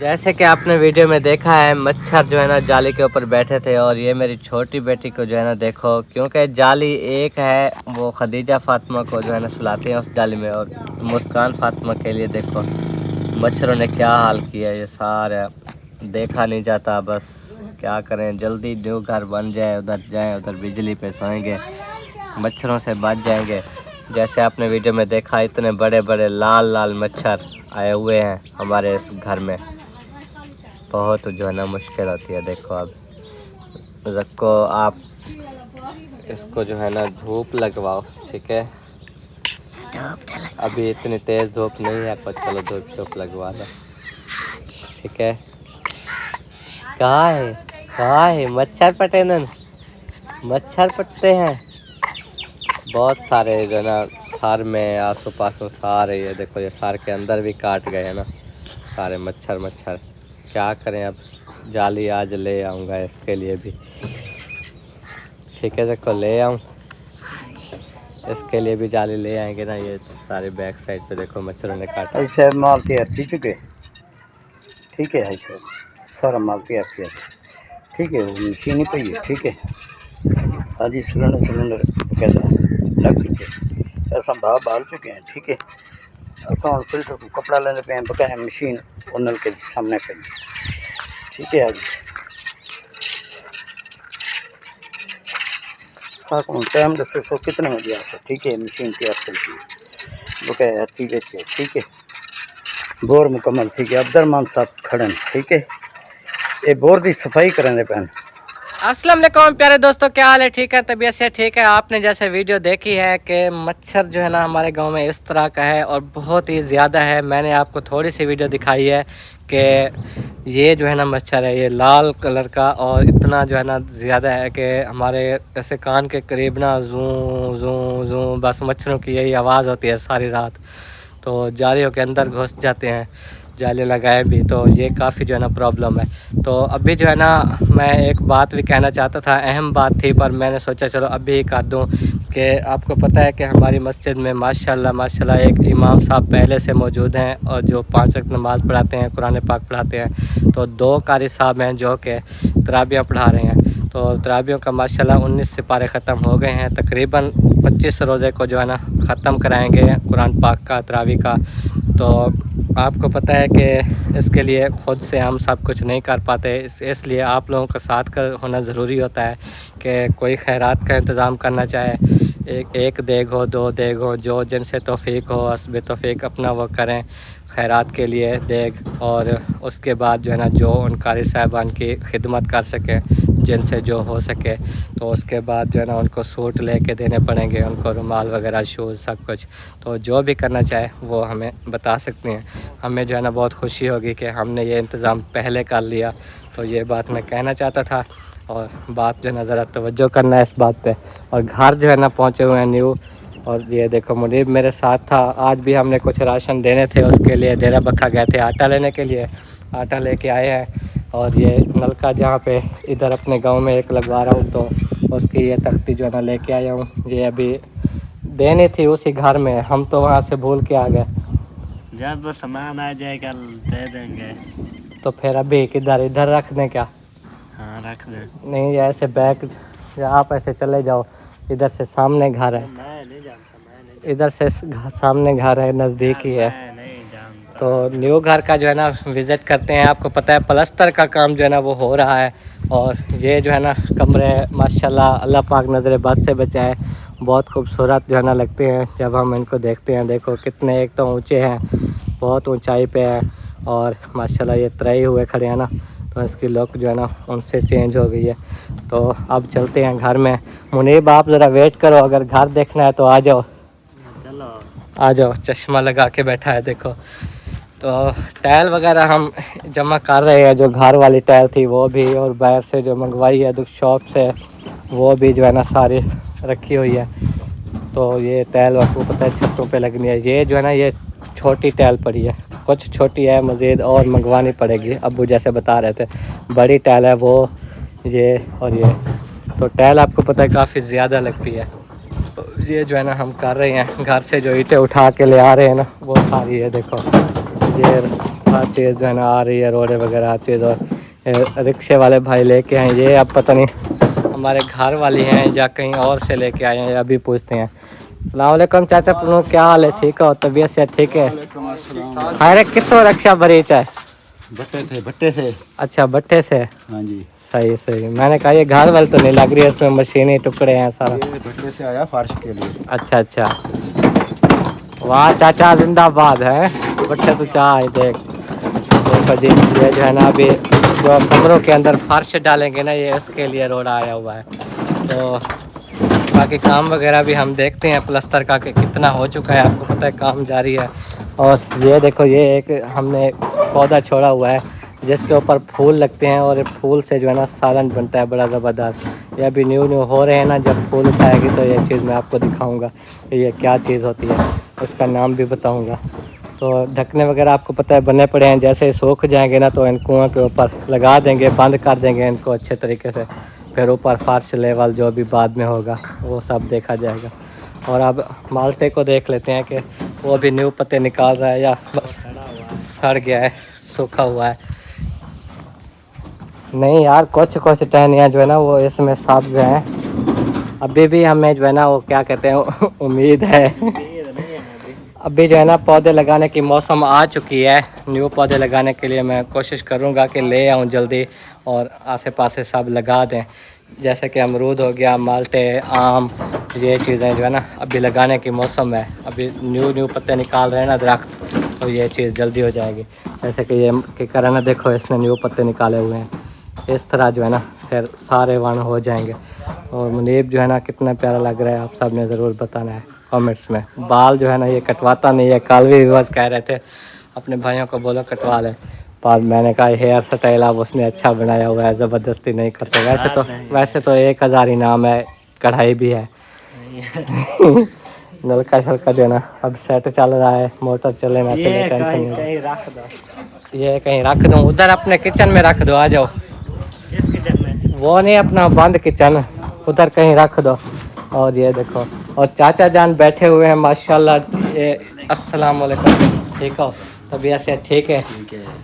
जैसे कि आपने वीडियो में देखा है, मच्छर जो है ना जाली के ऊपर बैठे थे और ये मेरी छोटी बेटी को जो है ना देखो, क्योंकि जाली एक है, वो खदीजा फातिमा को जो है ना सुलाती हैं उस जाली में, और मुस्कान फातिमा के लिए देखो मच्छरों ने क्या हाल किया। ये सारा देखा नहीं जाता, बस क्या करें, जल्दी न्यू घर बन जाए, उधर जाएँ, उधर बिजली पे सोएंगे, मच्छरों से बच जाएंगे। जैसे आपने वीडियो में देखा, इतने बड़े बड़े लाल लाल मच्छर आए हुए हैं हमारे इस घर में, बहुत जो है ना मुश्किल होती है। देखो अब रखो आप इसको जो है ना धूप लगवाओ, ठीक है। अभी इतनी तेज़ धूप नहीं है, पर चलो धूप लगवा दो, ठीक है। कहाँ है मच्छर पटे न, मच्छर पटते हैं बहुत सारे जो है ना सार में, आसो पासों सारे। ये देखो ये सार के अंदर भी काट गए हैं ना सारे मच्छर। क्या करें, अब जाली आज ले आऊँगा इसके लिए भी, ठीक है। देखो ले आऊँ, इसके लिए भी जाली ले आएंगे ना। ये सारे बैक साइड पे देखो मच्छरों ने काटा। ऐसे माल तैयार थी चुके, ठीक है। ऐसे सारा माल तैयार किया, ठीक है। वो मशीन ही पे है, ठीक है। आज सिलेंडर कैसा लग चुके, ऐसा भाव बाल चुके हैं, ठीक है। ऐसा फिल्टर को कपड़ा लेने पे बकाया मशीन और नल के सामने पे, ठीक है। आज टाइम दस सौ कितने में दिया था, ठीक है। मशीन तैयार चलती है, बकाया हर चीज़ अच्छी है, ठीक है। बोर मुकम्मल, ठीक है। अब्दुलरहमान साहब खड़े, ठीक है। ये बोर की सफाई करेंगे पैन। अस्सलाम वालेकुम प्यारे दोस्तों, क्या हाल है? ठीक है, तबीयत से ठीक है। आपने जैसे वीडियो देखी है कि मच्छर जो है ना हमारे गांव में इस तरह का है और बहुत ही ज़्यादा है। मैंने आपको थोड़ी सी वीडियो दिखाई है कि ये जो है ना मच्छर है, ये लाल कलर का, और इतना जो है ना ज़्यादा है कि हमारे ऐसे कान के करीब ना जूं जूं जूं बस मच्छरों की यही आवाज़ होती है सारी रात। तो जालियों के अंदर घुस जाते हैं, जाले लगाए भी, तो ये काफ़ी जो है ना प्रॉब्लम है। तो अभी जो है ना मैं एक बात भी कहना चाहता था, अहम बात थी, पर मैंने सोचा चलो अभी ही कर दूं कि आपको पता है कि हमारी मस्जिद में माशाल्लाह एक इमाम साहब पहले से मौजूद हैं और जो 5 वक्त नमाज़ पढ़ाते हैं, कुरान पाक पढ़ाते हैं। तो 2 कारी साहब हैं जो कि तराबियाँ पढ़ा रहे हैं। तो तराबियों का माशाल्लाह 19 सिपारे ख़त्म हो गए हैं, तकरीबन 25 रोज़े को जो है ना ख़त्म कराएँगे कुरान पाक का, तरावी का। तो आपको पता है कि इसके लिए ख़ुद से हम सब कुछ नहीं कर पाते, इसलिए आप लोगों का साथ का होना ज़रूरी होता है कि कोई खैरात का इंतज़ाम करना चाहे, एक देग हो, 2 देग हो, जो जिनसे तौफ़ीक हो, हस्ब तौफ़ीक अपना वो करें खैरात के लिए देग। और उसके बाद जो है ना जो उन कारी साहिबान की खिदमत कर सकें जिनसे जो हो सके, तो उसके बाद जो है ना उनको सूट लेके देने पड़ेंगे, उनको रुमाल वगैरह, शूज़, सब कुछ। तो जो भी करना चाहे वो हमें बता सकते हैं, हमें जो है ना बहुत खुशी होगी कि हमने ये इंतज़ाम पहले कर लिया। तो ये बात मैं कहना चाहता था, और बात जो है ना ज़रा तवज्जो करना है इस बात पे। और घर जो है ना पहुँचे हुए हैं न्यू, और ये देखो मुनीब मेरे साथ था। आज भी हमने कुछ राशन देने थे, उसके लिए डेरा बक्खा गए थे आटा लेने के लिए, आटा लेके आए हैं। और ये नलका जहाँ पे इधर अपने गांव में एक लगवा रहा हूँ, तो उसकी ये तख्ती जो है ना लेके आया हूँ। ये अभी देनी थी उसी घर में, हम तो वहाँ से भूल के आ गए। जब वो सामान आ जाएगा दे देंगे। तो फिर अभी किधर, इधर रख दें क्या? हाँ रख दें। नहीं, ऐसे बैक, आप ऐसे चले जाओ, इधर से सामने घर है, मैं नहीं जानता, इधर से सामने घर है, नज़दीक ही है। मैं नहीं जानता। तो न्यू घर का जो है ना विज़िट करते हैं। आपको पता है प्लस्तर का काम जो है ना वो हो रहा है, और ये जो है ना कमरे माशाल्लाह अल्लाह पाक नज़र बद से बचाए, बहुत खूबसूरत जो है ना लगते हैं जब हम इनको देखते हैं। देखो कितने, एक तो ऊंचे हैं, बहुत ऊंचाई पे है, और माशाल्लाह ये त्रय हुए खड़े हैं ना, तो इसकी लुक जो है ना उनसे चेंज हो गई है। तो अब चलते हैं घर में। मुनीब आप ज़रा वेट करो, अगर घर देखना है तो आ जाओ, चलो आ जाओ। चश्मा लगा के बैठा है देखो। तो टाइल वगैरह हम जमा कर रहे हैं, जो घर वाली टाइल थी वो भी, और बाहर से जो मंगवाई है दुख शॉप से वो भी जो है ना सारी रखी हुई है। तो ये टाइल आपको पता है छतों पे लगनी है। ये जो है ना ये छोटी टाइल पड़ी है, कुछ छोटी है, मज़ीद और मंगवानी पड़ेगी। अब्बू जैसे बता रहे थे बड़ी टाइल है वो, ये और ये। तो टाइल आपको पता है काफ़ी ज़्यादा लगती है। तो ये जो है ना हम कर रहे हैं, घर से जो ईंटें उठा के ले आ रहे हैं ना वो सारी है। देखो ये हर चीज़ जो है ना आ रही है, रोडें वगैरह हर चीज़। और रिक्शे वाले भाई लेके आए ये, अब पता नहीं हमारे घर वाली हैं या कहीं और से लेके आए हैं, अभी पूछते हैं। अस्सलाम वालेकुम चाचा, पुनो क्या हाल है? ठीक हो? तबीयत से ठीक है? अरे कितों रक्षा बरीच है? भट्टे से। अच्छा भट्टे से। हाँ जी। सही सही। मैंने कहा ये घर वाले तो नहीं लग रही है, इसमें मशीनी टुकड़े हैं सारा। ये भट्टे से आया फर्श के लिए। अच्छा अच्छा, वाह चाचा जिंदाबाद है। भट्टे तो चाह देख देखो जी, ये जो है ना अभी जो कमरों के अंदर फर्श डालेंगे ना, ये इसके लिए रोड आया हुआ है। तो बाकी काम वगैरह भी हम देखते हैं प्लस्तर का कि कितना हो चुका है। आपको पता है काम जारी है। और ये देखो, ये एक हमने पौधा छोड़ा हुआ है जिसके ऊपर फूल लगते हैं और फूल से जो है ना सालन बनता है बड़ा ज़बरदस्त। ये अभी न्यू हो रहे हैं ना, जब फूल उठाएगी तो ये चीज़ मैं आपको दिखाऊंगा कि ये क्या चीज़ होती है, उसका नाम भी बताऊंगा। तो ढकने वगैरह आपको पता है बने पड़े हैं, जैसे सूख जाएंगे ना तो इन कुआं के ऊपर लगा देंगे, बंद कर देंगे इनको अच्छे तरीके से। फिर ऊपर फर्श लेवल जो भी बाद में होगा वो सब देखा जाएगा। और अब माल्टे को देख लेते हैं कि वो भी न्यू पत्ते निकाल रहा है या बस सड़ गया है, सूखा हुआ है। नहीं यार, कुछ कुछ टहनियाँ जो है ना वो इसमें सब्ज हैं। अभी भी हमें जो है ना वो क्या कहते हैं उम्मीद है। अभी जो है ना पौधे लगाने की मौसम आ चुकी है। न्यू पौधे लगाने के लिए मैं कोशिश करूँगा कि ले आऊँ जल्दी और आसे पासे सब लगा दें। जैसे कि अमरूद हो गया, माल्टे, आम, ये चीज़ें जो है ना अभी लगाने की मौसम है। अभी न्यू पत्ते निकाल रहे हैं ना दरख्त, तो ये चीज़ जल्दी हो जाएगी। जैसे कि ये कि करना देखो, इसने न्यू पत्ते निकाले हुए हैं। इस तरह जो है ना फिर सारे वन हो जाएंगे। और मुनीब जो है ना कितना प्यारा लग रहा है, आप सब ने ज़रूर बताना है कमेंट्स में। बाल जो है ना ये कटवाता नहीं है, कल भी बस कह रहे थे अपने भाइयों को बोलो कटवा ले, पर मैंने कहा हेयर स्टाइल अब उसने अच्छा बनाया हुआ है, ज़बरदस्ती नहीं करते। वैसे तो 1000 इनाम है, कढ़ाई भी है। नलका शलका देना, अब सेट चल रहा है, मोटर चले ना चले टेंशन नहीं। ये कहीं रख दूँ? उधर अपने किचन में रख दो, आ जाओ। वो नहीं, अपना बंद किचन, उधर कहीं रख दो। और ये देखो, और चाचा जान बैठे हुए हैं माशाल्लाह। ये अस्सलाम वालेकुम, ठीक हो? तबीयत से ठीक है?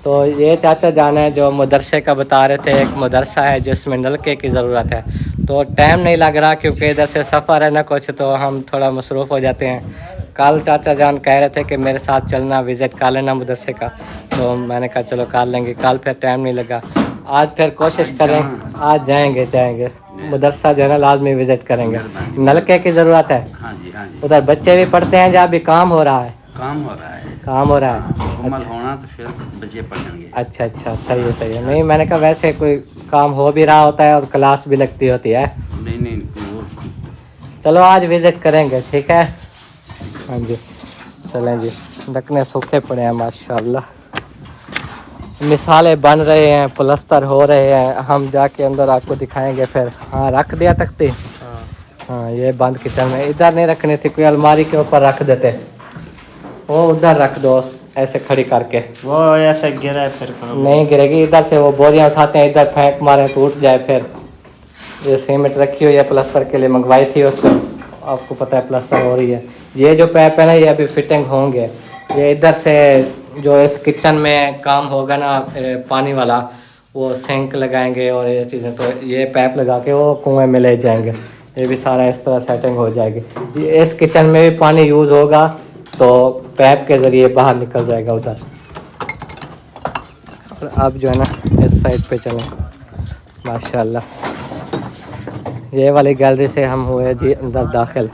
तो ये चाचा जान है जो मदरसे का बता रहे थे। एक मदरसा है जिसमें नलके की ज़रूरत है, तो टाइम नहीं लग रहा क्योंकि इधर से सफ़र है ना कुछ, तो हम थोड़ा मसरूफ़ हो जाते हैं। कल चाचा जान कह रहे थे कि मेरे साथ चलना, विज़िट कर लेना मदरसे का, तो मैंने कहा चलो कर लेंगे। कल फिर टाइम नहीं लगा, आज फिर कोशिश करें, आज जाएंगे मदरसा जो है ना लाजमी विज़िट करेंगे। नलके की ज़रूरत है। हाँ जी, हाँ जी। उधर बच्चे भी पढ़ते हैं जहाँ भी काम हो रहा है? काम हो रहा है। काम हो रहा है, मुकम्मल होना तो फिर बच्चे पढ़ेंगे। अच्छा अच्छा, सही है सही है। नहीं मैंने कहा वैसे कोई काम हो भी रहा होता है और क्लास भी लगती होती है। नहीं चलो आज विज़िट करेंगे, ठीक है? हाँ जी चलें जी। ढकने सूखे पड़े हैं माशाल्लाह, मिसालें बन रहे हैं, प्लस्तर हो रहे हैं। हम जाके अंदर आपको दिखाएंगे फिर। हाँ रख दिया तख्ती। हाँ ये बंद किचन में, इधर नहीं रखनी थी, कोई अलमारी के ऊपर रख देते। वो उधर रख दो ऐसे खड़ी करके, वो ऐसे गिरा फिर नहीं गिरेगी। इधर से वो बोरियां उठाते हैं, इधर फेंक मारे तो उठ जाए। फिर ये सीमेंट रखी हुई है प्लस्तर के लिए, मंगवाई थी उसको, आपको पता है प्लस्तर हो रही है। ये जो पैप है ना ये अभी फिटिंग होंगे। ये इधर से जो इस किचन में काम होगा ना पानी वाला, वो सिंक लगाएंगे और ये चीज़ें, तो ये पैप लगा के वो कुएँ में ले जाएंगे। ये भी सारा इस तरह सेटिंग हो जाएगी। इस किचन में भी पानी यूज़ होगा तो पैप के ज़रिए बाहर निकल जाएगा उधर। और अब जो है ना इस साइड पे चलें माशाल्लाह। ये वाली गैलरी से हम हुए जी अंदर दाखिल।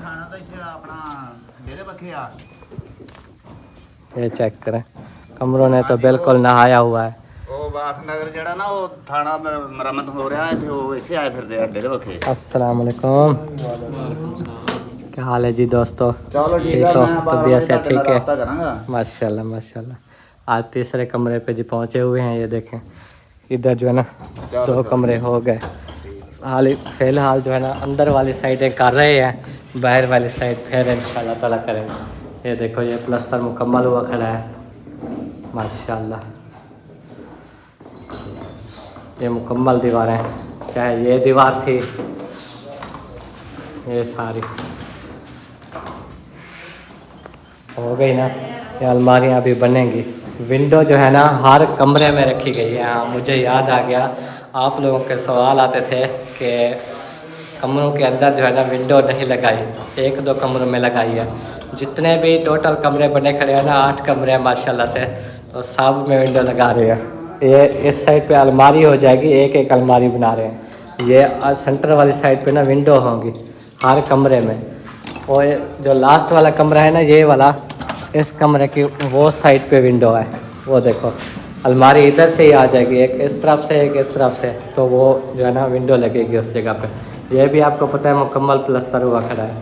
ये चेक करें, कमरों ने तो बिल्कुल नहाया हुआ है। अस्सलाम वालेकुम, क्या हाल है जी दोस्तों? चलो ठीक हो? तबीयत से ठीक है? माशाल्लाह माशाल्लाह। आज तीसरे कमरे पे जी पहुँचे हुए हैं। ये देखें इधर जो है ना 2 कमरे हो गए। फ़िलहाल जो है ना अंदर वाली साइडें कर रहे हैं, बाहर वाली साइड फिर इंशाल्लाह ताला करेंगे। ये देखो ये प्लस्तर मुकम्मल हुआ खड़ा है माशाल्लाह। ये मुकम्मल दीवारें, चाहे ये दीवार थी, ये सारी हो गई ना। ये अलमारियाँ भी बनेंगी। विंडो जो है ना हर कमरे में रखी गई है। हाँ, मुझे याद आ गया, आप लोगों के सवाल आते थे कि कमरों के अंदर जो है ना विंडो नहीं लगाई, 1-2 कमरों में लगाई है। जितने भी टोटल कमरे बने खड़े हैं ना, 8 कमरे हैं माशाल्लाह से, तो सब में विंडो लगा रहे हैं। ये इस साइड पे अलमारी हो जाएगी, एक अलमारी बना रहे हैं। ये सेंटर वाली साइड पे ना विंडो होंगी हर कमरे में। और जो लास्ट वाला कमरा है ना, ये वाला, इस कमरे की वो साइड पे विंडो है। वो देखो अलमारी इधर से ही आ जाएगी, एक इस तरफ से एक इस तरफ से, तो वो जो है ना विंडो लगेगी उस जगह पे। ये भी आपको पता है मुकम्मल प्लस्तर हुआ खड़ा है।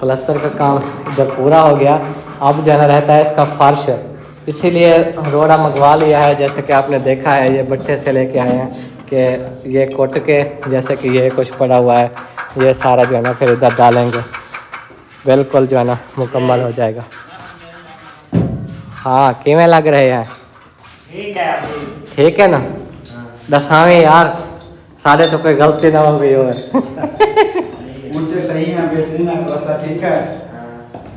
प्लस्तर का काम जब पूरा हो गया, अब जो है ना रहता है इसका फर्श, इसीलिए रोड़ा मंगवा लिया है। जैसे कि आपने देखा है, ये भट्टे से लेके आए हैं कि ये कोट के, जैसे कि ये कुछ पड़ा हुआ है, ये सारा जो है ना फिर इधर डालेंगे, बिल्कुल जो है ना मुकम्मल हो जाएगा। हाँ, किमें लग रहे हैं? ठीक है ना? दसावें यार, सारे तो कोई गलती ना हो गई हो। मुझे सही है, बेहतरीन है, रास्ता ठीक है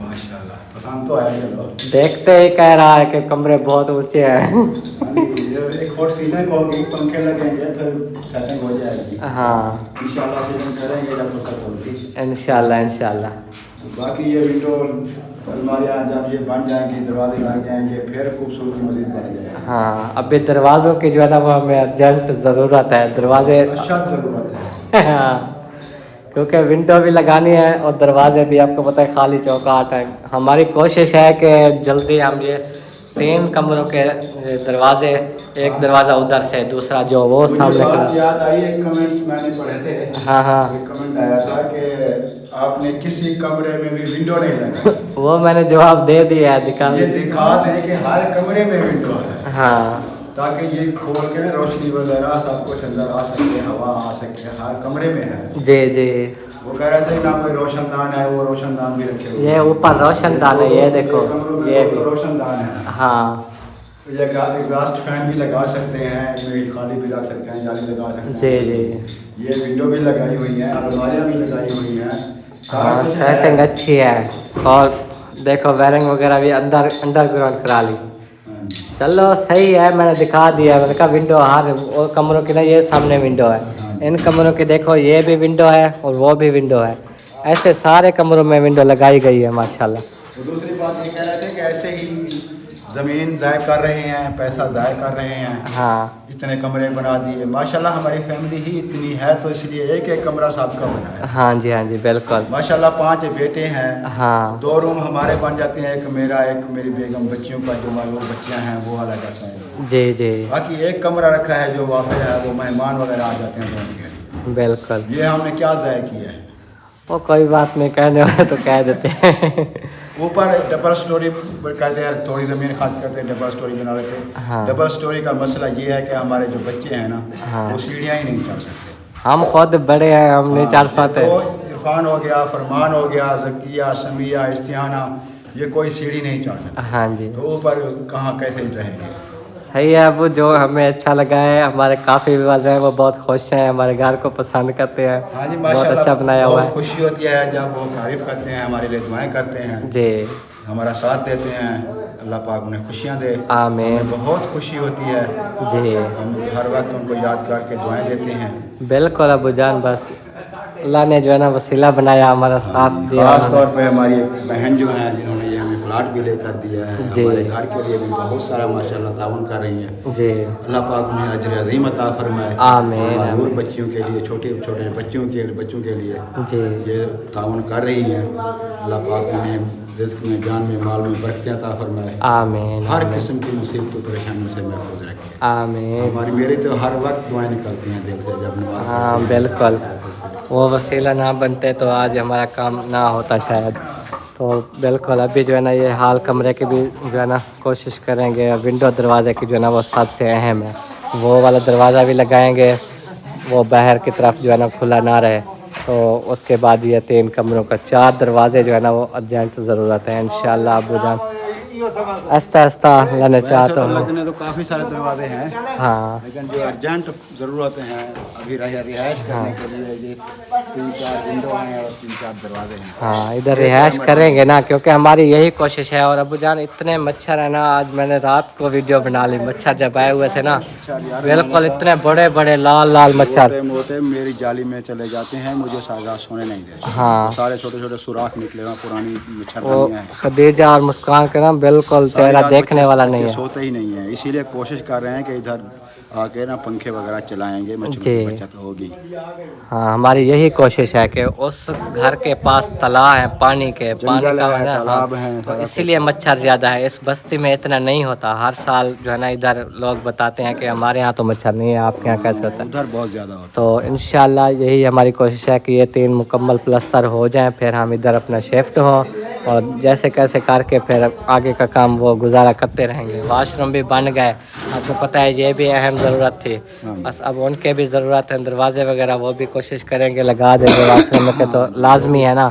माशाल्लाह, पसंद तो आया। चलो देखते ही कह रहा है कि कमरे बहुत ऊंचे हैं। एक फुट सीलिंग होगी, पंखे लगेंगे, फिर सेटिंग हो जाएगी। हाँ इंशाल्लाह सीलिंग करेंगे जब फुर्सत होगी। इंशाल्लाह इंशाल्लाह। बाकी ये विंडो अलमारियाँ जब ये बन जाएंगी, दरवाजे लग जाएंगे, फिर खूबसूरती मजीद बढ़ जाएगी। हाँ, अभी दरवाज़ों की जो है ना वो हमें अर्जेंट ज़रूरत है, दरवाजे। अच्छा ज़रूरत है। हाँ, क्योंकि विंडो भी लगानी है और दरवाजे भी, आपको पता है खाली चौकाट है। हमारी कोशिश है कि जल्दी हम ये 3 कमरों के दरवाजे, एक दरवाज़ा उधर से, दूसरा जो वो मुझे सामने बात का। याद आई, एक कमेंट्स मैंने पढ़े थे। हाँ हाँ, एक कमेंट आया था कि आपने किसी कमरे में भी विंडो नहीं लगाई। वो मैंने जवाब दे दिया है, दिखा। ये दिखा दें कि हर कमरे में विंडो है, हाँ ताकि ये खोल के ना रोशनी वगैरह सब कुछ अंदर आ सके, हवा आ सके, हर कमरे में है। जी जी, वो कह रहे थे ना कोई रोशनदान है, वो रोशनदान भी रखे हुए ये ऊपर रोशनदान है, ये देखो, कमरों में ये तो भी। रोशनदान है। हाँ ये एग्जॉस्ट फैन भी लगा सकते हैं, इसमें खाली भी रख सकते हैं, जाली लगा सकते जी हैं। जी, ये विंडो भी लगाई हुई है, अलमारियाँ भी लगाई हुई हैं। हाँ सेटिंग अच्छी है। और देखो वायरिंग वगैरह भी अंडरग्राउंड करा ली। चलो सही है, मैंने दिखा दिया। मैंने कहा विंडो हर वो कमरों की ना, ये सामने विंडो है, इन कमरों की देखो, ये भी विंडो है और वो भी विंडो है। ऐसे सारे कमरों में विंडो लगाई गई है माशाल्लाह। तो दूसरी बात ये कह रहे थे कि ऐसे ही ज़मीन ज़ाय कर रहे हैं, पैसा ज़ाय कर रहे हैं। हाँ इतने कमरे बना दिए, माशाल्लाह हमारी फैमिली ही इतनी है, तो इसलिए एक कमरा सबका बना है। हाँ जी, हाँ जी बिल्कुल। माशाल्लाह 5 बेटे हैं। हाँ 2 रूम हमारे बन जाते हैं, एक मेरा, एक मेरी बेगम, बच्चियों का जो मालूम बच्चियाँ हैं वो अलग है। जी जी बाकी एक कमरा रखा है जो वाक़ई है, वो मेहमान वगैरह आ जाते हैं तो उनके लिए। बिल्कुल। ये हमने क्या ज़ाय किया है। वो कोई बात नहीं, कहने वाले तो कह देते हैं। ऊपर डबल स्टोरी कहते हैं, थोड़ी ज़मीन खाद करते हैं, डबल स्टोरी बना लेते हैं। हाँ। डबल स्टोरी का मसला ये है कि हमारे जो बच्चे हैं ना, हाँ। वो सीढ़ियाँ ही नहीं चढ़ सकते। हम खुद बड़े हैं, हम नहीं चढ़ पाते। तो इरफान हो गया, फरमान हो गया, जकिया, समिया, इस्तिहाना, ये कोई सीढ़ी नहीं चढ़ सकते। हाँ जी तो ऊपर कहाँ कैसे रहेंगे। सही है। वो जो हमें अच्छा लगा है, हमारे काफ़ी वाल हैं वो बहुत खुश हैं, हमारे घर को पसंद करते हैं। हाँ जी बहुत माशाल्लाह, अच्छा बनाया हुआ बहुत है खुशी होती है जब वो तारीफ़ करते हैं, हमारे लिए दुआएं करते हैं, जी। हमारा साथ देते हैं। अल्लाह पाक उन्हें खुशियाँ दे। आमीन। हमें बहुत खुशी होती है, जी हम हर वक्त उनको याद करके दुआएं देते हैं। बिल्कुल अबू जान, बस अल्लाह ने जो है ना वसीला बनाया, हमारा साथ दिया। खास तौर पे हमारी एक बहन जो है, जिन्होंने ये हमें प्लाट भी लेकर दिया है, जी। हमारे घर के लिए भी बहुत सारा माशाल्लाह ताउन कर रही हैं। जी अल्लाह पाक उन्हें अजर अज़ीम अता फरमाए। आमीन, मारूर आमीन। बच्चियों के लिए, छोटे छोटे बच्चों के लिए जी ये ताउन कर रही हैं। अल्लाह पाक उन्हें रिज़्क़ में, जान में, माल में बरकतें अता फरमाए। आमीन हर आमीन किस्म की मुसीबतों परेशानियों से महफूज रखे। आमीन। हमारी मेरी तो हर वक्त दुआएं निकलती हैं दिल से जब नमाज़ हाँ पढ़ते हैं। बिल्कुल, वो वसीला ना बनते तो आज हमारा काम ना होता शायद। तो बिल्कुल अभी जो है ना ये हाल कमरे की भी जो है ना कोशिश करेंगे। विंडो दरवाज़े की जो है ना वो सबसे अहम है, वो वाला दरवाज़ा भी लगाएंगे, वो बाहर की तरफ जो है ना खुला ना रहे। तो उसके बाद ये 3 कमरों का 4 दरवाजे जो है ना वो अर्जेंट ज़रूरत है। इंशाल्लाह अबू जान आस्ता आस्ता लाने चाहता तो हूँ। लगने तो काफ़ी सारे दरवाजे हैं, हाँ लेकिन जो अर्जेंट ज़रूरतें हैं अभी रिहाइश करने के लिए ये 3-4 विंडो हैं और 3-4 दरवाजे हैं। हाँ, इधर रिहाइश करेंगे ना, क्योंकि हमारी यही कोशिश है। और अबू जान इतने मच्छर है ना, आज मैंने रात को वीडियो बना ली, मच्छर जब आए हुए थे ना, बिल्कुल इतने बड़े बड़े लाल लाल मच्छर मोटे मेरी जाली में चले जाते हैं, मुझे सारा सोने नहीं देते। हाँ, सारे छोटे छोटे सुराख निकले हुए पुरानी वो मच्छरदानियां हैं। खदीजा और मुस्कान के ना बिल्कुल चेहरा देखने वाला नहीं है। सोते ही नहीं है, इसीलिए कोशिश कर रहे हैं कि इधर आके ना पंखे वगैरह चलाएंगे, मच्छरों जी। की बचत होगी। हाँ, हमारी यही कोशिश है कि उस घर के पास तालाब है, पानी का है ना, तालाब हाँ, हैं, तो इसीलिए मच्छर ज़्यादा है। इस बस्ती में इतना नहीं होता। हर साल जो है ना इधर लोग बताते हैं कि हमारे यहाँ तो मच्छर नहीं है, आपके यहाँ कैसे होता है। उधर बहुत ज़्यादा होता तो इंशाल्लाह यही हमारी कोशिश है कि ये 3 मुकम्मल प्लस्तर हो जाएं, फिर हम इधर अपना शिफ्ट हों और जैसे कैसे करके फिर आगे का काम वो गुजारा करते रहेंगे। वाशरूम भी बन गए, आपको पता है ये भी अहम ज़रूरत थी, बस अब उनके भी ज़रूरत है। दरवाजे वगैरह वो भी कोशिश करेंगे लगा देंगे वाशरूम के, तो लाजमी है ना,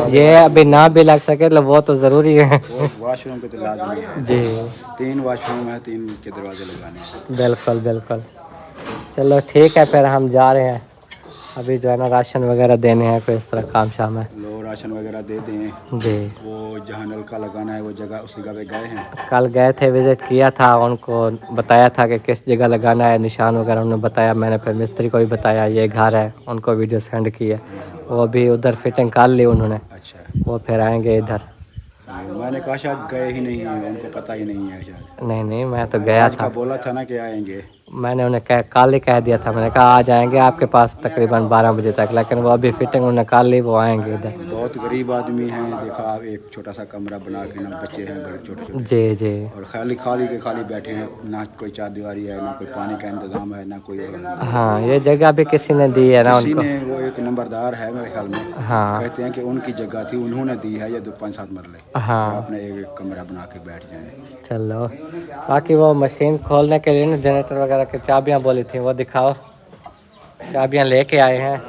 ये अभी ना भी लग सके तो वो तो ज़रूरी है। वाशरूम के तो लाजमी है जी, 3 वाशरूम है, 3 के दरवाजे लगाने हैं। बिल्कुल बिल्कुल। चलो ठीक है, फिर हम जा रहे हैं। अभी जो है ना राशन वगैरह देने हैं, कोई इस तरह काम शाम है। लो राशन वगैरह दे दें। जी, वो जहाँ नलका लगाना है वो जगह उसी जगह पे गए हैं। कल गए थे, विज़िट किया था, उनको बताया था कि किस जगह लगाना है, निशान वगैरह उन्होंने बताया। मैंने फिर मिस्त्री को भी बताया ये घर है, उनको वीडियो सेंड की है, वो भी उधर फिटिंग कर ली उन्होंने। अच्छा, वो फिर आएंगे इधर। मैंने कहा शायद गए ही नहीं हैं, उनको पता ही नहीं है शायद। नहीं नहीं, मैं तो गया आज का था, बोला था ना कि आएंगे। मैंने उन्हें कल ही कह दिया था। मैंने कहा आ जाएंगे आपके पास तकरीबन 12 बजे तक, लेकिन वो अभी फिटिंग उन्होंने कर ली, वो आएंगे इधर। बहुत गरीब आदमी हैं, देखा आप, एक छोटा सा कमरा बना के ना, बच्चे हैं घर छोटे छोटे, जी जी, और खाली खाली के खाली बैठे हैं, ना कोई चारदीवारी है, ना कोई पानी का इंतजाम है, ना कोई और। हाँ, ये जगह भी किसी ने दी है ना किसी उनको। ने, वो एक नंबरदार है मेरे ख्याल में, हाँ कहते हैं कि उनकी जगह थी, उन्होंने दी है ये 5-7 मरले। हाँ, आपने एक कमरा बना के बैठ जाए। चलो। बाकी वो मशीन खोलने के लिए ना जनरेटर वगैरह की चाबियां बोली थी, वो दिखाओ। चाबियां लेके आए हैं,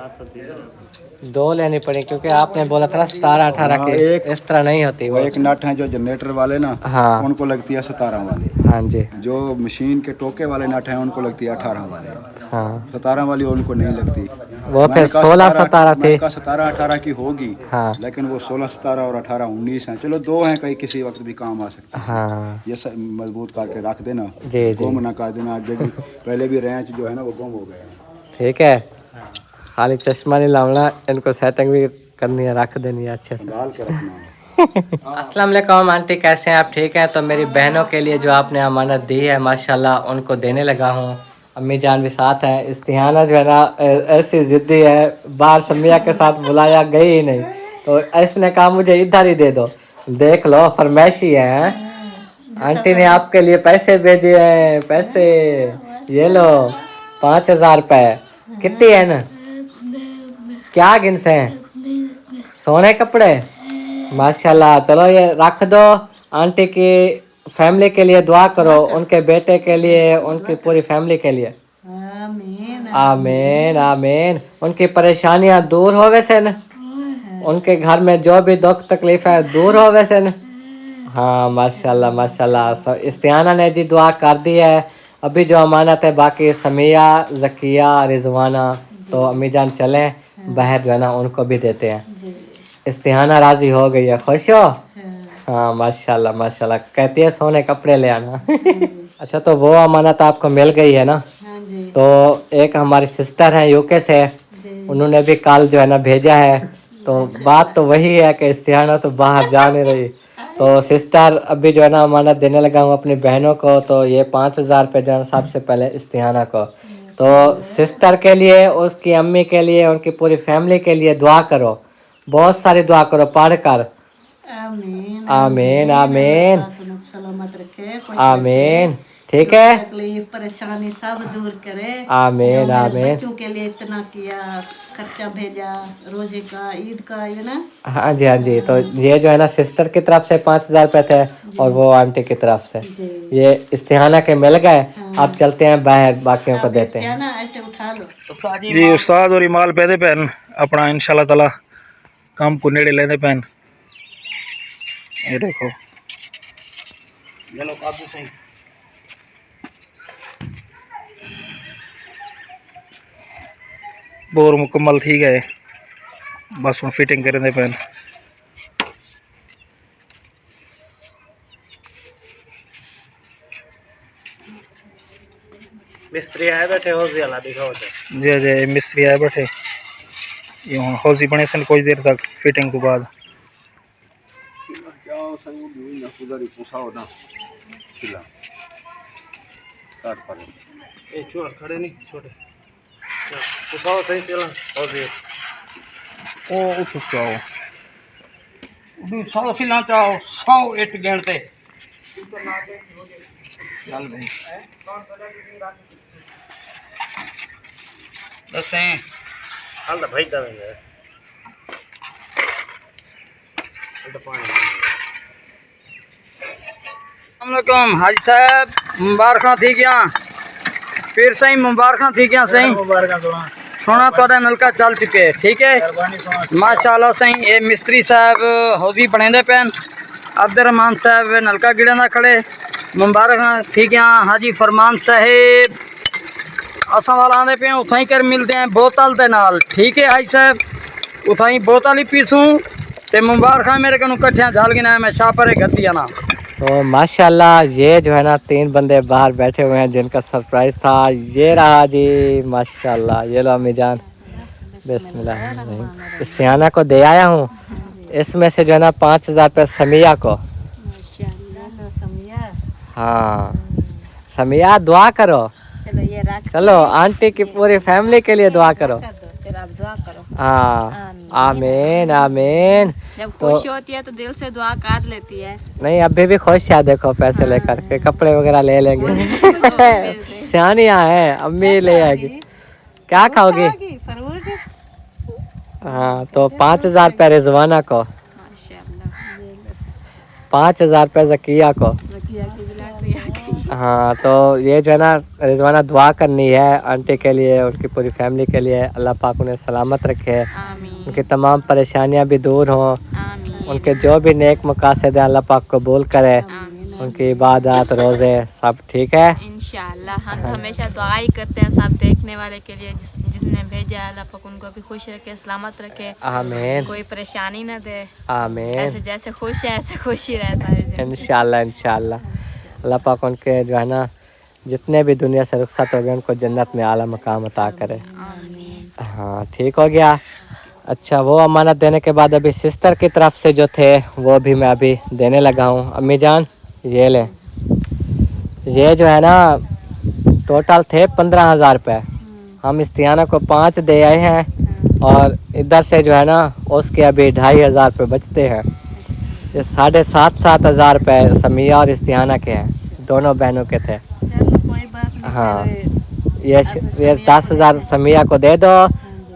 2 लेनी पड़ी, क्योंकि आपने बोला था ना 17-18 की, इस तरह नहीं होती वो वो। एक नट है जो जनरेटर वाले ना, हाँ उनको लगती है 17 वाली। हाँ जी, जो मशीन के टोके वाले नट हैं उनको लगती है 18 वाले। हाँ, 17 वाली उनको नहीं लगती। वो फिर 16-17 थी। 17-18 की होगी, हाँ लेकिन वो 16-17 और 18-19 हैं। चलो 2 हैं, कहीं किसी वक्त भी काम आ सकते हैं। हाँ ये सब मजबूत करके रख देना, जी जी, गुम ना कर देना। आगे भी पहले भी रेंच जो है ना वो गुम हो गया है। ठीक है, खाली चश्मा नहीं लाना, इनको सेटिंग भी करनी है, रख देनी है अच्छे से। संभाल के रखना। अस्सलाम वालेकुम आंटी, कैसे हैं आप? ठीक है। तो मेरी बहनों के लिए जो आपने अमानत दी है माशाल्लाह उनको देने लगा हूँ। अम्मी जान भी साथ हैं। इस्तिहाना जो है ना ऐसी ज़िद्दी है, बाहर समिया के साथ बुलाया गई ही नहीं, तो इसने कहा मुझे इधर ही दे दो। देख लो, फरमाइशी है। आंटी ने आपके लिए पैसे भेजे हैं, पैसे ये लो 5000 रुपये। कितनी है ना, क्या गिनसे हैं? सोने कपड़े माशाल्लाह। चलो ये रख दो, आंटी की फैमिली के लिए दुआ करो, उनके बेटे के लिए, उनकी पूरी फैमिली के लिए। आमीन आमीन। उनकी परेशानियां दूर हो वैसे न, उनके घर में जो भी दुख तकलीफ है दूर हो वैसे न। हाँ माशाल्लाह माशाल्लाह। इस्तियाना ने जी दुआ कर दी है। अभी जो अमानत है बाकी समिया, जकिया, रिजवाना, तो अम्मी जान चलें बाहर जो है ना उनको भी देते हैं। इस्तिहाना राजी हो गई है, खुश हो? हाँ माशाल्लाह माशाल्लाह। कहती है सोने कपड़े ले आना। अच्छा, तो वो अमानत आपको मिल गई है ना? तो एक हमारी सिस्टर है यूके से, उन्होंने भी कल जो है ना भेजा है। तो बात तो वही है कि इस्तिहाना तो बाहर जा नहीं रही, तो सिस्टर अभी जो है ना अमानत देने लगा हूँ अपनी बहनों को। तो ये 5000 रुपये जो है सबसे पहले इस्तिहाना को। तो सिस्टर के लिए, उसकी अम्मी के लिए, उनकी पूरी फैमिली के लिए दुआ करो, बहुत सारी दुआ करो पढ़ कर। आमीन आमीन आमीन आमीन। ठीक है, तकलीफ परेशानी सब दूर करे। आमीन आमीन। बच्चों के लिए इतना किया, खर्चा भेजा रोजे का, ईद का, ये ना। हाँ जी हाँ जी। तो ये जो है ना सिस्टर की तरफ से 5000 रुपये थे, और वो आंटी की तरफ से ये इस्तिहाना के मिल गए। अब चलते हैं बाहर, बाकियों को देते हैं। ना ऐसे उठा लो जी। उस्ताद और इमाल पैदे पैन अपना इंशाल्लाह ताला काम को नेड़े लेंदे पैन। ये देखो चलो काबू सही बोर मुकम्मल ठीक है बस हम फिटिंग करने पैन मिस्त्री है बैठे हो गया दिखाओ जे जे मिस्त्री आए बैठे ये हुण हौजी बने सन कुछ देर तक फिटिंग तो बाद जाओ संग भी ना उधर ही पुछाओ ना चिल्ला काट पर ए छोड़ खड़े नहीं छोटे उठाओ सही चला और ये ओ उठ जाओ भी 100 सिला चाहो 100 इट गिनते चल भाई दसें हाल भाई देंगे तो पानी अस्सलामुअलैकुम हाजी साहब मुबारक थी गया फिर सही मुबारक थी गया सही सोना थोड़ा नलका चल चुके ठीक है माशाल्लाह सही ये मिस्त्री साहब हौजी बने पैन अब्दुर्रहमान साहब नलका गिड़ा खड़े मुबारक थी गया हाजी फरमान साहेब असा वाल आने पे उठाई कर मिलते हैं बोतल दे नाल ठीक है हाजी साहब उठाई बोतल ही पीसूँ ते मुबारक मेरे को कट्ठिया झाल गिना मैं शाह पर घर दिया ना। तो माशाल्लाह ये जो है ना 3 बंदे बाहर बैठे हुए हैं जिनका सरप्राइज था ये रहा जी माशाल्लाह ये लो अम्मी जान बिस्मिल्लाह इस्तियाना को दे आया हूँ इसमें से जो है ना 5,000 रुपये समिया को हाँ समिया दुआ करो चलो ये रख चलो आंटी की पूरी फैमिली के लिए दुआ करो चलो आप दुआ करो। हाँ आमीन आमीन जब तो- खुश होती है तो दिल से दुआ कर लेती है। नहीं अभी भी खुश है देखो पैसे लेकर के कपड़े वगैरह ले लेंगे सियानियाँ हैं अम्मी ले आएगी क्या खाओगी हाँ तो 5,000 रुपये रिजवाना को 5,000 रुपये जकिया को हाँ तो ये जो है ना रिजवाना दुआ करनी है आंटी के लिए उनकी पूरी फैमिली के लिए अल्लाह पाक उन्हें सलामत रखे उनकी तमाम परेशानियां भी दूर हों उनके जो भी नेक मकासद है अल्लाह पाक कबूल करे उनकी इबादत रोज़े सब ठीक है इंशाल्लाह। हम हमेशा दुआ ही करते हैं सब देखने वाले के लिए जिसने भेजा है अल्लाह पाक उनको भी खुश रखे सलामत रखे आमीन कोई परेशानी ना दे आमीन ऐसे जैसे खुश है ऐसे खुश ही रहे सारे दिन। इंशाल्लाह इंशाल्लाह अल्लाह पाक उनके जो है ना जितने भी दुनिया से रुखसत हो गए उनको जन्नत में आला मकाम अता करे। हाँ ठीक हो गया। अच्छा वो अमानत देने के बाद अभी सिस्टर की तरफ से जो थे वो भी मैं अभी देने लगा हूँ। अम्मी जान ये ले ये जो है ना टोटल थे 15,000 रुपये हम इस्तियाना को 5 दे आए हैं और इधर से जो है ना उसके अभी 2,500 रुपये बचते हैं। ये 7,500 रुपये समिया और इस्तियाना के हैं दोनों बहनों के थे। कोई बात नहीं। हाँ ये 10,000 समिया को दे दो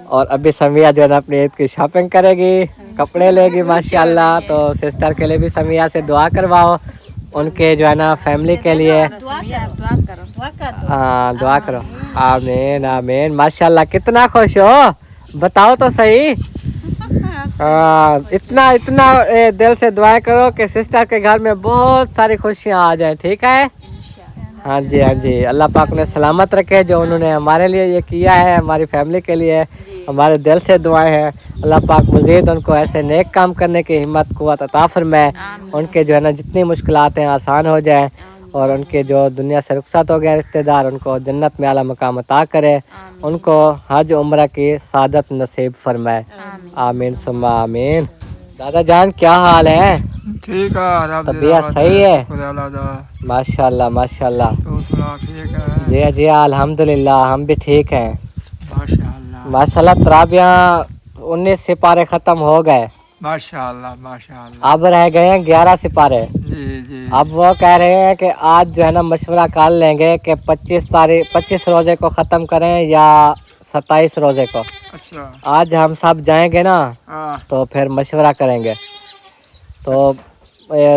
और अभी समिया जो है ना अपनी ईद की शॉपिंग करेगी कपड़े लेगी माशाल्लाह। तो सिस्टर के लिए भी समिया से दुआ करवाओ उनके जो है ना फैमिली के लिए। हाँ दुआ करो आमीन आमीन माशाल्लाह। कितना खुश हो बताओ तो सही। हाँ इतना दिल से दुआ करो कि सिस्टर के घर में बहुत सारी खुशियाँ आ जाए ठीक है। हाँ जी अल्लाह पाक ने सलामत रखे जो उन्होंने हमारे लिए ये किया है हमारी फैमिली के लिए हमारे दिल से दुआएं हैं। अल्लाह पाक मज़ीद उनको ऐसे नेक काम करने की हिम्मत क़ुव्वत अता फरमाए उनके जो है ना जितनी मुश्किलात हैं आसान हो जाए और उनके जो दुनिया से रुखसत हो गए रिश्तेदार उनको जन्नत में आला मकाम अता करे उनको हज उम्र की सादत नसीब फरमाए आमीन सुम्मा आमीन। दादा जान क्या हाल है ठीक है तबीयत सही है माशाल्लाह माशाल्लाह। जी जी अल्हम्दुलिल्लाह हम भी ठीक हैं माशाल्लाह। तराबियाँ 19 सिपारे ख़त्म हो गए माशाल्लाह अब रह गए हैं 11 सिपारे। जी अब वो कह रहे हैं कि आज जो है ना मशवरा कर लेंगे कि 25 रोज़े को ख़त्म करें या 27 रोज़े को। अच्छा आज हम सब जाएंगे ना तो फिर मशवरा करेंगे तो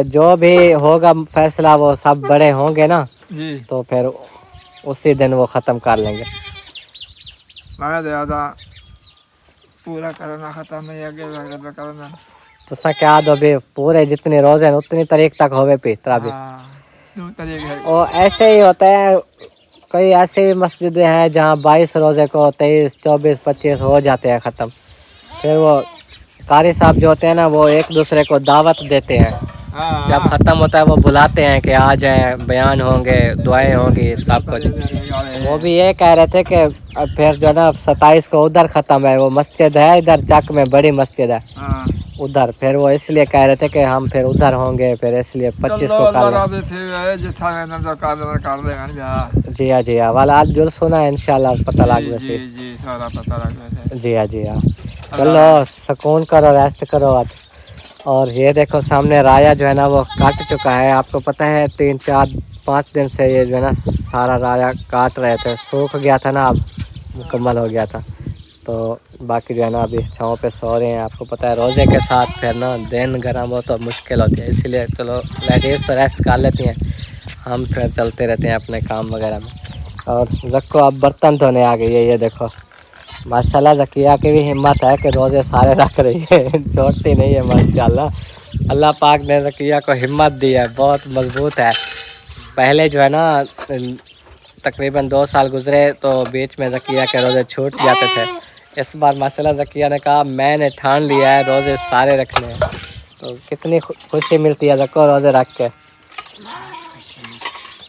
जो भी होगा फैसला वो सब बड़े होंगे ना जी तो फिर उसी दिन वो ख़त्म कर लेंगे। मैं ज़्यादा पूरा करना ख़त्म नहीं आगे करना तुसा क्या दो भी पूरे जितनी रोज़े हैं उतनी तारीख तक होवे पी तराबी। दो तरीके हैं। और ऐसे ही होता है, कई ऐसी मस्जिदें हैं जहाँ 22 रोज़े को 23, 24, 25 हो जाते हैं ख़त्म। फिर वो कारी साहब जो होते हैं ना, वो एक दूसरे को दावत देते हैं। हाँ, जब ख़त्म होता है वो बुलाते हैं कि आ जाएं, बयान होंगे, दुआएं होंगी, सब कुछ। वो भी ये कह रहे थे कि अब फिर जो है ना 27 को उधर ख़त्म है, वो मस्जिद है इधर चक में, बड़ी मस्जिद है हाँ। उधर। फिर वो इसलिए कह रहे थे कि हम फिर उधर होंगे, फिर इसलिए 25 को कर लें। जी हाँ जी हाँ, वाला आज जुल्स होना है इंशाल्लाह, पता लग जी वैसे। जी सारा पता लग गया। जी हाँ जी हाँ, चलो सुकून करो, रेस्ट करो आज। और ये देखो सामने राया जो है ना वो काट चुका है। आपको पता है 3, 4, 5 दिन से ये जो है ना सारा राया काट रहे थे, सूख गया था ना, अब मुकम्मल हो गया था। तो बाकी जो है ना अभी छाँव पे सो रहे हैं। आपको पता है रोज़े के साथ फिर ना दिन गर्म हो तो मुश्किल होती है, इसीलिए चलो लेडीज़ तो रेस्ट कर लेती हैं, हम फिर चलते रहते हैं अपने काम वगैरह में। और रखो अब बर्तन धोने आ गई है, ये देखो माशाल्लाह ज़किया की भी हिम्मत है कि रोज़े सारे रख रही है, छोड़ती नहीं है माशाल्लाह। अल्लाह पाक ने ज़किया को हिम्मत दी है, बहुत मजबूत है। पहले जो है ना तकरीबन 2 साल गुजरे तो बीच में ज़किया के रोज़े छूट जाते थे। इस बार माशाल्लाह ज़किया ने कहा मैंने ठान लिया है रोज़े सारे रखने हैं। तो कितनी खुशी मिलती है ज़को रोज़े रख के।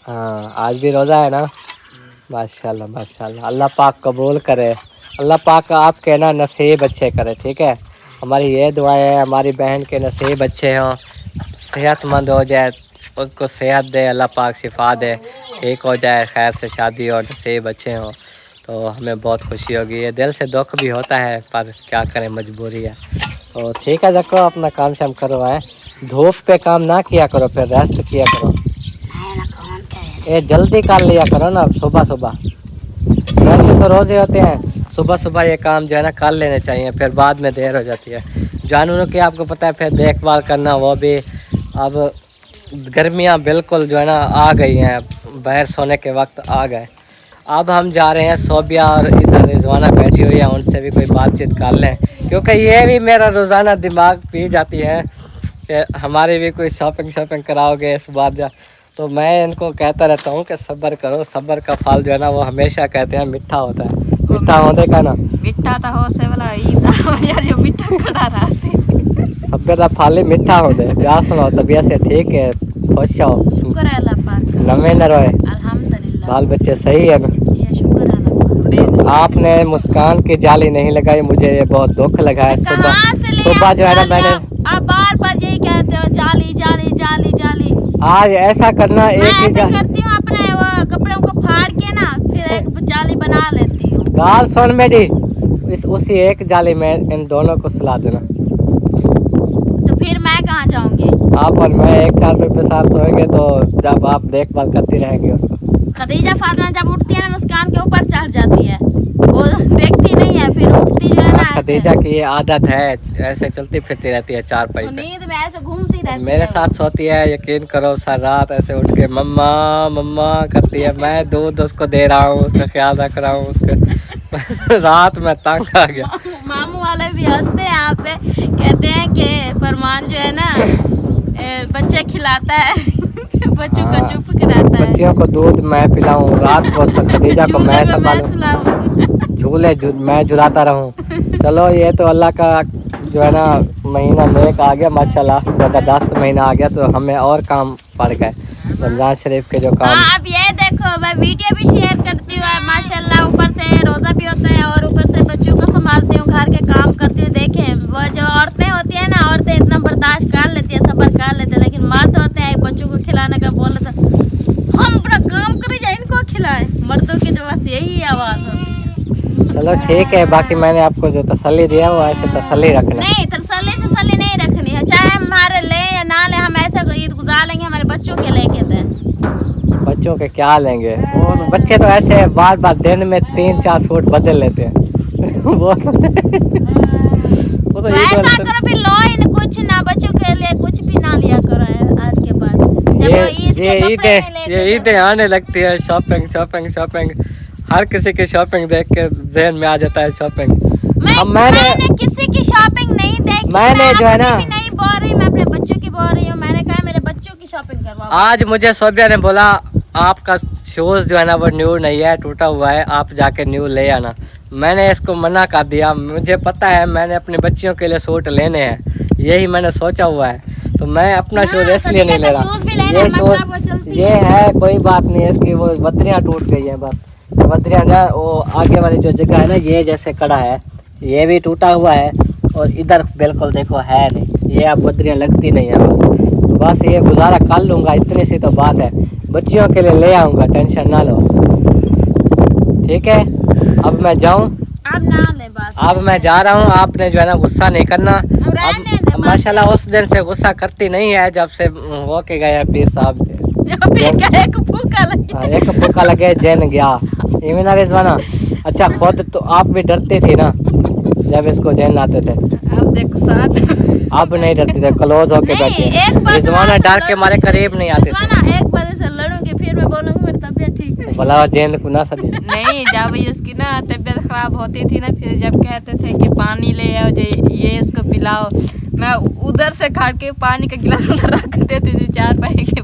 हाँ आज भी रोज़ा है ना, माशाल्लाह माशाल्लाह। अल्लाह पाक कबूल करे, अल्लाह पाक आपके ना नसीब अच्छे करे, ठीक है। हमारी ये दुआएं है हमारी बहन के नसीब अच्छे हों, सेहतमंद हो जाए, उसको सेहत दे अल्लाह पाक, शिफा दे, ठीक हो जाए, खैर से शादी और नसीब अच्छे हों तो हमें बहुत खुशी होगी। ये दिल से दुख भी होता है पर क्या करें, मजबूरी है। तो ठीक है ज़को अपना काम शाम करो है, धूप पे काम ना किया करो, फिर रेस्ट किया करो। ये जल्दी कर लिया करो ना सुबह सुबह, वैसे तो रोज़े होते हैं, सुबह सुबह ये काम जो है ना कर लेने चाहिए, फिर बाद में देर हो जाती है। जानवरों की आपको पता है फिर देखभाल करना, वो भी अब गर्मियाँ बिल्कुल जो है ना आ गई हैं, बाहर सोने के वक्त आ गए। अब हम जा रहे हैं सोबिया और इधर रिजवाना बैठी हुई है, उनसे भी कोई बातचीत कर लें, क्योंकि ये भी मेरा रोज़ाना दिमाग पी जाती है कि हमारी भी कोई शॉपिंग कराओगे इस बार। तो मैं इनको कहता रहता हूँ कि सब्र करो, सब्र का फल जो है ना वो हमेशा कहते हैं मीठा होता है। मीठा होने का ना मिठा तो हो से वाला ई जो मिठा खड़ा रहा से सब्र का फल ही मीठा होता है। क्या सुनाओ, तबीयत से ठीक है, खुश हो, शुक्र है अल्लाह पाक का, नमे न रोए, अल्हम्दुलिल्लाह। बाल बच्चे सही है ना। ये शुक्र है अल्लाह पाक। आपने मुस्कान की जाली नहीं लगाई, मुझे ये बहुत दुख लगा है। सुबह जो है ना मैंने आप बार यही कहते हो जाली जाली जाली जाली। आज ऐसा करना, एक ही करती हूँ अपने वो कपड़ों को फाड़ के ना फिर एक जाली बना लेती हूँ। गाल सुन मेरी, उसी एक जाली में इन दोनों को सुला देना। तो फिर मैं कहाँ जाऊँगी? आप और मैं एक चादर पे साथ सोएंगे तो जब आप देखभाल करती रहेंगी उसको। खदीजा फातिमा जब उठती है ना मुस्कान के ऊपर चढ़ जाती है, वो देखती नहीं है, फिर उठती जो है ना खदीजा की ये आदत है, ऐसे चलती फिरती रहती है चारपाई पे, नींद में ऐसे घूमती रहती मेरे है। साथ सोती है, यकीन करो सारी रात ऐसे उठ के मम्मा मम्मा करती है। मैं दूध उसको दे रहा हूँ, उसका ख्याल रख रहा हूँ उसके रात में तंग आ गया। मामू वाले भी हंसते हैं यहाँ पे, कहते हैं कि फरमान जो है ना बच्चे खिलाता है, बच्चों को चुप कराता है, बच्चियों को दूध मैं पिलाऊं, रात को खदीजा को मैं संभालूं, झूले मैं झुलाता रहूं। चलो ये तो अल्लाह का जो है ना महीना नेक आ गया माशाल्लाह, ज़बरदस्त महीना आ गया, तो हमें और काम पड़ गए रमज़ान शरीफ के जो काम। आप ये देखो मैं वीडियो भी शेयर करती हूँ माशाल्लाह, ऊपर से रोज़ा भी होता है और ऊपर से बच्चों को संभालती हूँ, घर के काम करती हूँ। देखें वो जो औरतें होती है ना, औरतें इतना बर्दाश्त कर लेती है, सब्र कर लेते हैं, लेकिन मर्द होते हैं बच्चों को खिलाने का बोले तो हम बड़ा काम करें या इनको खिलाएं, मर्दों की जो बस यही आवाज़ होती है। चलो ठीक है, बाकी मैंने आपको जो तसल्ली दिया वो ऐसे तसल्ली रखना। नहीं तसल्ली नहीं रखनी है, चाहे हमारे ले या ना ले, हम ऐसा ईद गुजार लेंगे, हमारे बच्चों के लेके दें। बच्चों के क्या लेंगे, और बच्चे तो ऐसे बार बार दिन में 3-4 सूट बदल लेते हैं। वो तो ऐसा करो फिर लो इन कुछ ना, बच्चों के लिए कुछ भी ना लिया करो आज के बाद। ये ईदें आने लगती है, शॉपिंग हर किसी की शॉपिंग देख के ज़हन में आ जाता है शॉपिंग। मैंने किसी की शॉपिंग नहीं देखी, मैंने जो है ना नहीं बोल रही, मैं अपने बच्चों की बोल रही हूँ। मैंने कहा मेरे बच्चों की शॉपिंग करवाओ। आज मुझे सोबिया ने बोला आपका शूज़ जो है ना वो न्यू नहीं है, टूटा हुआ है, आप जाके न्यू ले आना। मैंने इसको मना कर दिया, मुझे पता है मैंने अपनी बच्चियों के लिए सूट लेने हैं, यही मैंने सोचा हुआ है, तो मैं अपना शूज़ इसलिए नहीं ले रहा। ये शूज़ ये है, कोई बात नहीं है, इसकी वो बदरियाँ टूट गई हैं बस। बदरियाँ ना वो आगे वाली जो जगह है ना, ये जैसे कड़ा है, ये भी टूटा हुआ है, और इधर बिल्कुल देखो है नहीं, ये अब बदरियाँ लगती नहीं है। बस ये गुजारा कर लूँगा, इतनी सी तो बात है। बच्चियों के लिए ले आऊँगा, टेंशन ना लो, ठीक है। अब मैं जाऊँ, अब मैं जा रहा हूँ, आपने जो है ना गुस्सा नहीं करना। अब माशाल्लाह उस दिन से गुस्सा करती नहीं है, जब से हो के गए पीर साहब। एक फूका लगे जैन गया इमिना रिजवाना। अच्छा खुद तो आप भी डरती थी ना जब इसको जैन आते थे, अब देखो साथ अब नहीं डरती थे, क्लोज होके बैठे। रिजवाना डर के मारे करीब नहीं आते थे। एक बार से लड़ूंगी फिर मैं बोलूंगी मेरी तबीयत ठीक है। भला जैन को ना सदी नहीं, जब इसकी ना तबीयत खराब होती थी ना, फिर जब कहते थे कि पानी ले आओ, ये इसको पिलाओ, मैं उधर से खड़ के पानी का गिलास उधर रख देती थी, चारपाई के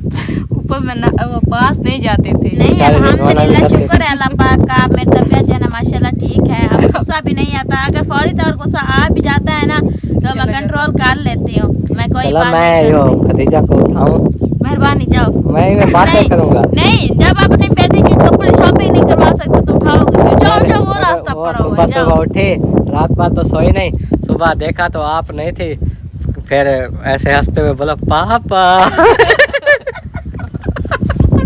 ऊपर में ना, वो पास नहीं जाते थे। नहीं अल्हम्दुलिल्लाह, शुक्र है अल्लाह पाक का, मेरी तबीयत जो है ना माशाल्लाह ठीक है। अब गुस्सा भी नहीं आता, अगर फौरी तौर गुस्सा आ भी जाता है ना तो मैं कंट्रोल कर लेती हूँ। मैं कोई बात मैं यो खदीजा को उठाऊं, मेहरबानी जाओ। मैं बातें करूंगा। नहीं, जब अपने बेटे की कपड़े शॉपिंग नहीं करवा सकते तो उठाओगे फिर। जाओ जाओ, वो रास्ता पड़ा हुआ है, जाओ। सुबह उठी, रात बात तो सोई नहीं, सुबह देखा तो आप नहीं थी, फिर ऐसे हंसते हुए बोला पापा।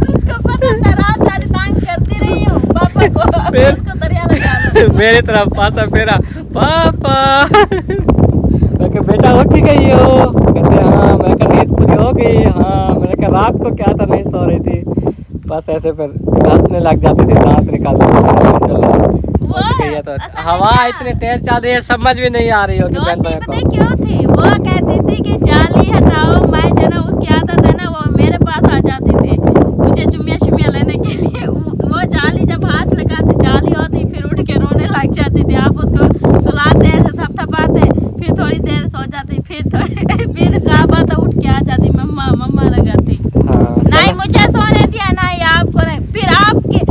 उसको पता था रात सारी तंग करती रही हूँ पापा को, उसको दरिया लगा लो। मेरी तरफ पासा फेरा, पापा। मैं कहा बेटा उठ गई हो? कहते हाँ। मैं कहा नींद पूरी हो गई? हाँ। मैंने कहा रात को क्या था नहीं सो रही थी? बस ऐसे फिर हंसने लग जाती थी, दांत निकाल तो हवा इतनी तेज चल रही है, समझ भी नहीं आ रही होगी बहन भाई को। क्यों थी वो? कहती थी कि जाली हटाओ। मैं जो ना उसकी आदत है ना, वो मेरे पास आ जाती थी मुझे चुम्मिया शुम्मिया लेने के लिए। वो जाली जब हाथ लगाती जाली होती, फिर उठ के रोने लग जाती थी। आप उसको सुलाते ऐसे थपथपाते, फिर थोड़ी देर सो जाती, फिर ख्वाब आता, उठ के आ जाती, मम्मा मम्मा लगाती। नहीं मुझे सोने दिया, ना ही आपको नहीं। फिर आपके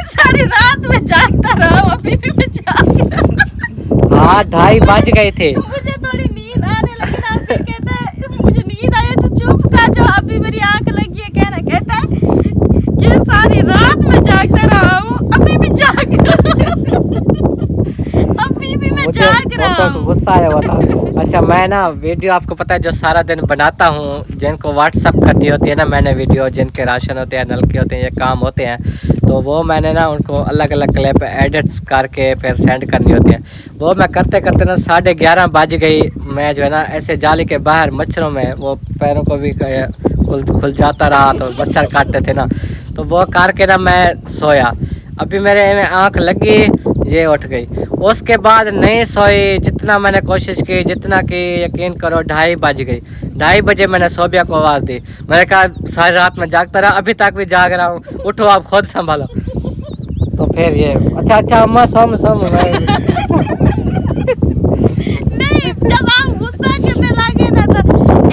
सारी रात में जागता रहा, अभी भी मैं जाग रहा। हाँ 2:30 बज गए थे। मुझे थोड़ी नींद आने लगी ना, फिर कहता है मुझे नींद आई तो चुप कर जाओ, अभी मेरी आंख लगी है। कहता है कि सारी रात में जागता रहा हूँ, अभी भी जाग रहा हूँ। अभी भी मैं जाग रहा हूँ। गुस्सा आया हुआ था। अच्छा मैं ना वीडियो आपको पता है जो सारा दिन बनाता हूँ, जिनको व्हाट्सअप करनी होती है ना मैंने वीडियो, जिनके राशन होते हैं, नलके होते हैं, ये काम होते हैं, तो वो मैंने ना उनको अलग अलग क्लिप एडिट्स करके फिर सेंड करनी होती है। वो मैं करते करते ना 11:30 बज गई। मैं जो है ना ऐसे जाली के बाहर मच्छरों में वो पैरों को भी खुल जाता रहा, तो मच्छर काटते थे ना, तो वो करके ना मैं सोया। अभी मेरे में आँख लगी, ये उठ गई। उसके बाद नहीं सोई, जितना मैंने कोशिश की, जितना कि यकीन करो 2:30 बज गई। 2:30 बजे मैंने सोबिया को आवाज़ दी। मैंने कहा सारी रात में जागता रहा, अभी तक भी जाग रहा हूँ, उठो आप खुद संभालो। तो फिर ये अच्छा अम्मा सोम नहीं, जब आप गुस्सा करने लगे ना, तो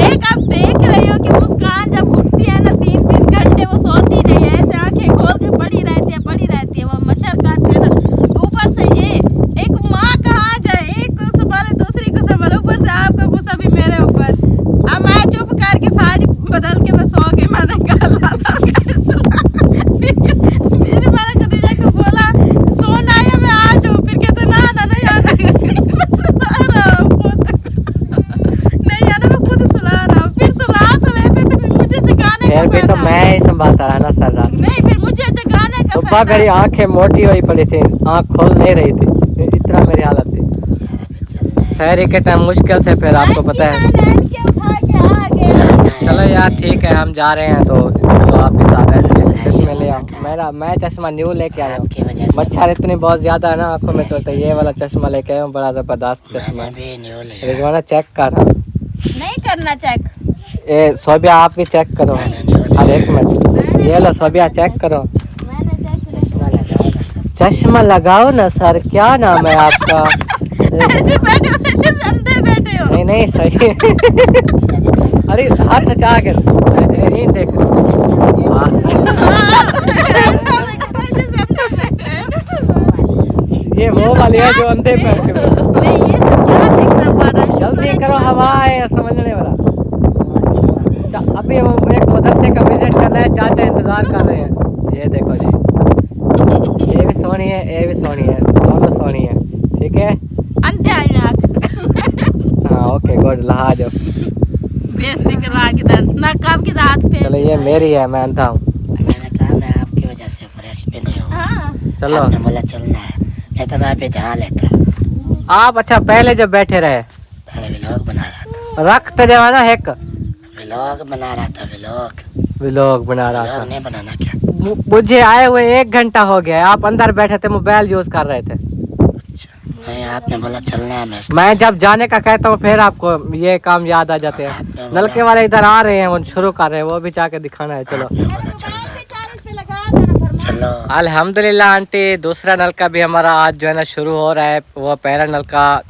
एक आप देख रहे हो कि मुस्कान जब उठती है ना 3-3 घंटे वो सोती नहीं है, ऐसे आंखें खोल के पड़ी रहती है, वो मच्छर काटते हैं ना। ऊपर से ये एक माँ कहाँ जाए, एक को संभाले दूसरी को संभाले, ऊपर से आपका गुस्सा भी मेरे ऊपर। अब मैं चुप करके साड़ी बदल के मैं सो गई। मैंने कहा फिर मैंने खदीजा को बोला सोना है, मैं आ जाऊँ? फिर कहते ना नहीं आना, मैं सुला रहा हूँ खुद। नहीं आना, मैं खुद सुला रहा हूँ। फिर सुला तो लेते थे, फिर मुझे जगाने का फिर भी तो मैं ही संभालता रहा ना सर रात। नहीं, फिर मुझे जगाने का सुबह मेरी आंखें मोटी हुई पड़ी थी, आँख खोल नहीं रही थी, इतना मेरी हालत थी। शहरी के टाइम मुश्किल से, फिर आपको पता है। चलो यार ठीक है, हम जा रहे हैं, तो चलो आप भी साथ हैं, चश्मे ले आओ। मैं चश्मा न्यू लेके आया हूँ, मच्छर इतनी बहुत ज़्यादा है ना आँखों में, तो ये वाला चश्मा लेके आया हूँ, बड़ा ज़बरदस्त चश्मा। रिजवाना चेक कर। नहीं करना चेक। ये सोबिया आप भी चेक करो, हर एक मिनट। ये लो सोबिया चेक करो। चश्मा लगाओ ना सर, क्या नाम है आपका? ऐसे बैठे हो जैसे अंधे बैठे हो। नहीं सही। अरे हाथ हटा के ये जो अंधे पे मैं ये सब क्या देखना पड़ रहा है? जल्दी करो, हवा है समझने वाला। अभी हम एक मदरसे का विजिट करना है, चाचा इंतजार कर रहे हैं। ये देखो जी, ये भी सोनी है, ये भी सोनी है, दोनों सोनी है। ठीक है, अंधे आए में आकर हाँ ओके गुड। लहा जाओ, बेइज्जती करवा के दर नकाब के हाथ पे। चलो ये मेरी है, मैं अंधा हूँ। मैंने कहा मैं आपकी वजह से फ्रेश भी नहीं हूँ। हाँ चलो आपने बोला चलना है, मैं तो मैं पे ध्यान लेता। आप अच्छा पहले जब बैठे रहे पहले व्लॉग बना रहा था, रख तो जवाना एक व्लॉग बना रहा था। व्लॉग व्लॉग बना रहा व्लॉग था। नहीं बनाना क्या? मुझे आए हुए 1 घंटा हो गया, आप अंदर बैठे थे, मोबाइल यूज कर रहे थे। नहीं, आपने बोला चलना है, मैं जब जाने का कहता हूँ फिर आपको ये काम याद आ जाते हैं। नलके वाले इधर आ रहे हैं, वो शुरू कर रहे हैं, वो भी जाके दिखाना है। चलो आपने बोला चलना है, चलो। अल्हम्दुलिल्लाह आंटी, दूसरा नलका भी हमारा आज जो है ना शुरू हो रहा है। वो पहला नलका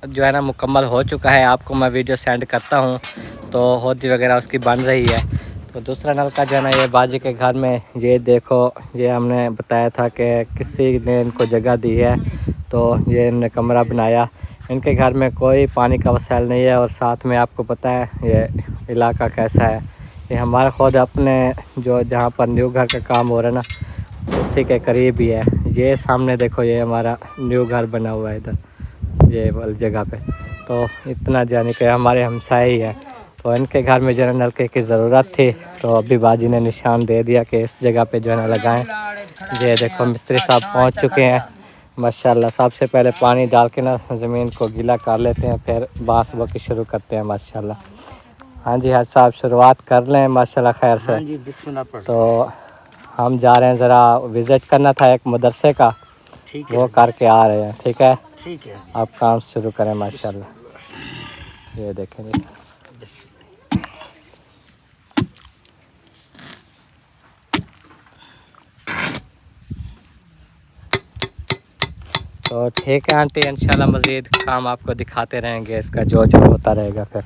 जो है ना मुकम्मल हो चुका है, आपको मैं वीडियो सेंड करता हूँ। तो होदी वगैरह उसकी बन रही है। तो दूसरा नलका जो है ना ये बाजी के घर में, ये देखो, ये हमने बताया था कि किसी ने इनको जगह दी है, तो ये इन्होंने कमरा बनाया। इनके घर में कोई पानी का वसाइल नहीं है, और साथ में आपको पता है ये इलाका कैसा है। ये हमारा खुद अपने जो जहाँ पर न्यू घर का काम हो रहा है ना, उसी के करीब ही है। ये सामने देखो, ये हमारा न्यू घर बना हुआ है इधर, ये वाली जगह पे। तो इतना जाने के हमारे हमसाए ही है। तो इनके घर में जो है नलके की ज़रूरत थी, तो अभी बाजी ने निशान दे दिया कि इस जगह पे जो है ना लगाएं। ये देखो मिस्त्री साहब पहुंच चुके हैं माशाल्लाह। सबसे पहले पानी डाल के ना ज़मीन को गीला कर लेते हैं, फिर बांस बकी शुरू करते हैं माशाल्लाह। हाँ जी हाज साहब, शुरुआत कर लें माशाल्लाह खैर से। जी बिस्मिल्लाह पढ़। तो हम जा रहे हैं, ज़रा विज़िट करना था एक मदरसे का, ठीक वो करके आ रहे हैं। ठीक है, ठीक है। आप काम शुरू करें माशाल्लाह। ये देखेंगे, तो ठीक है आंटी, इंशाल्लाह मज़ीद काम आपको दिखाते रहेंगे, इसका जो होता रहेगा फिर।